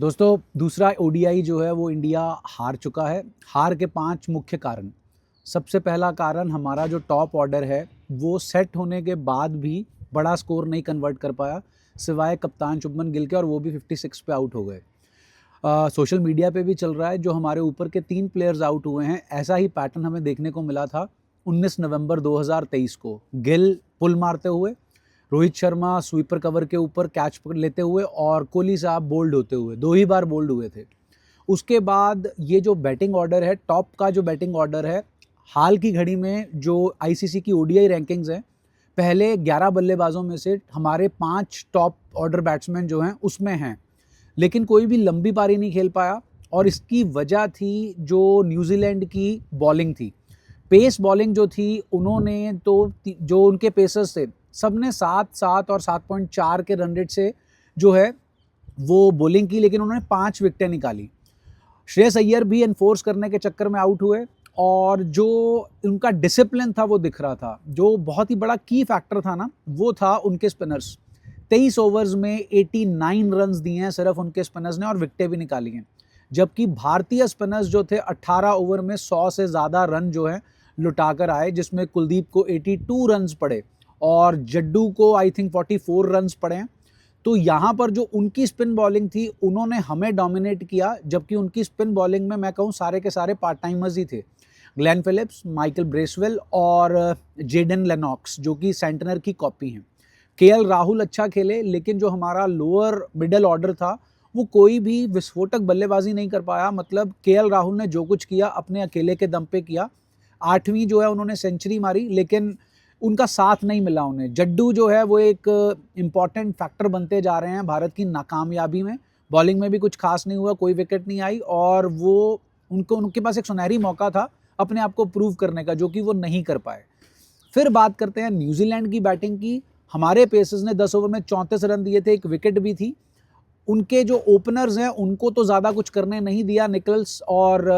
दोस्तों दूसरा ओडीआई जो है वो इंडिया हार चुका है। हार के 5 मुख्य कारण। सबसे पहला कारण हमारा जो टॉप ऑर्डर है वो सेट होने के बाद भी बड़ा स्कोर नहीं कन्वर्ट कर पाया, सिवाय कप्तान शुभमन गिल के, और वो भी 56 पे आउट हो गए। सोशल मीडिया पे भी चल रहा है जो हमारे ऊपर के 3 प्लेयर्स आउट हुए हैं, ऐसा ही पैटर्न हमें देखने को मिला था 19 नवंबर 2023 को। गिल पुल मारते हुए, रोहित शर्मा स्वीपर कवर के ऊपर कैच पकड़ लेते हुए, और कोहली साहब बोल्ड होते हुए, 2 ही बार बोल्ड हुए थे। उसके बाद ये जो बैटिंग ऑर्डर है, टॉप का जो बैटिंग ऑर्डर है, हाल की घड़ी में जो आईसीसी की ओडीआई रैंकिंग्स हैं, पहले 11 बल्लेबाजों में से हमारे 5 टॉप ऑर्डर बैट्समैन जो हैं उसमें हैं, लेकिन कोई भी लंबी पारी नहीं खेल पाया। और इसकी वजह थी जो न्यूजीलैंड की बॉलिंग थी, पेस बॉलिंग जो थी, उन्होंने तो जो उनके पेसर्स थे सबने 7-7 और 7.4 के रन रेट से जो है वो बॉलिंग की, लेकिन उन्होंने 5 विकेटें निकाली। श्रेयस अय्यर भी एनफोर्स करने के चक्कर में आउट हुए, और जो उनका डिसिप्लिन था वो दिख रहा था। जो बहुत ही बड़ा की फैक्टर था ना, वो था उनके स्पिनर्स। 23 ओवर्स में 89 रन्स दिए हैं सिर्फ उनके स्पिनर्स ने, और विकेटें भी निकाली हैं। जबकि भारतीय स्पिनर्स जो थे 18 ओवर में 100 से ज़्यादा रन जो है लुटाकर आए, जिसमें कुलदीप को 82 रन्स पड़े और जड्डू को आई थिंक 44 रन्स पड़े हैं। तो यहाँ पर जो उनकी स्पिन बॉलिंग थी, उन्होंने हमें डोमिनेट किया, जबकि उनकी स्पिन बॉलिंग में मैं कहूँ सारे के सारे पार्ट टाइमर्स ही थे। ग्लेन फिलिप्स, माइकल ब्रेसवेल और जेडन लेनॉक्स, जो कि सेंटनर की कॉपी हैं। केएल राहुल अच्छा खेले, लेकिन जो हमारा लोअर मिडल ऑर्डर था वो कोई भी विस्फोटक बल्लेबाजी नहीं कर पाया। मतलब केएल राहुल ने जो कुछ किया अपने अकेले के दम पे किया। 8वीं जो है उन्होंने सेंचुरी मारी, लेकिन उनका साथ नहीं मिला उन्हें। जड्डू जो है वो एक इम्पॉर्टेंट फैक्टर बनते जा रहे हैं भारत की नाकामयाबी में। बॉलिंग में भी कुछ खास नहीं हुआ, कोई विकेट नहीं आई, और वो उनके पास एक सुनहरी मौका था अपने आप को प्रूव करने का, जो कि वो नहीं कर पाए। फिर बात करते हैं न्यूजीलैंड की बैटिंग की। हमारे पेसर्स ने 10 ओवर में 34 रन दिए थे, एक विकेट भी थी। उनके जो ओपनर्स हैं उनको तो ज़्यादा कुछ करने नहीं दिया, निकल्स और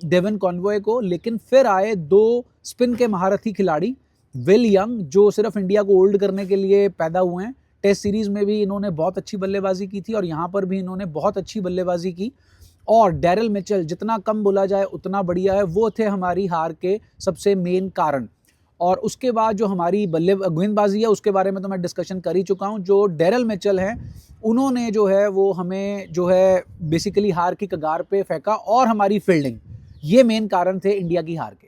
डेवन कॉन्वॉय को, लेकिन फिर आए 2 स्पिन के महारथी खिलाड़ी, विल यंग, जो सिर्फ इंडिया को होल्ड करने के लिए पैदा हुए हैं। टेस्ट सीरीज में भी इन्होंने बहुत अच्छी बल्लेबाजी की थी, और यहाँ पर भी इन्होंने बहुत अच्छी बल्लेबाजी की। और डैरिल मिचेल, जितना कम बोला जाए उतना बढ़िया है, वो थे हमारी हार के सबसे मेन कारण। और उसके बाद जो हमारी गेंदबाजी है उसके बारे में तो मैं डिस्कशन कर ही चुका हूँ। जो डैरिल मिचेल हैं, उन्होंने जो है वो हमें जो है बेसिकली हार की कगार पे फेंका, और हमारी फील्डिंग, ये मेन कारण थे इंडिया की हार के।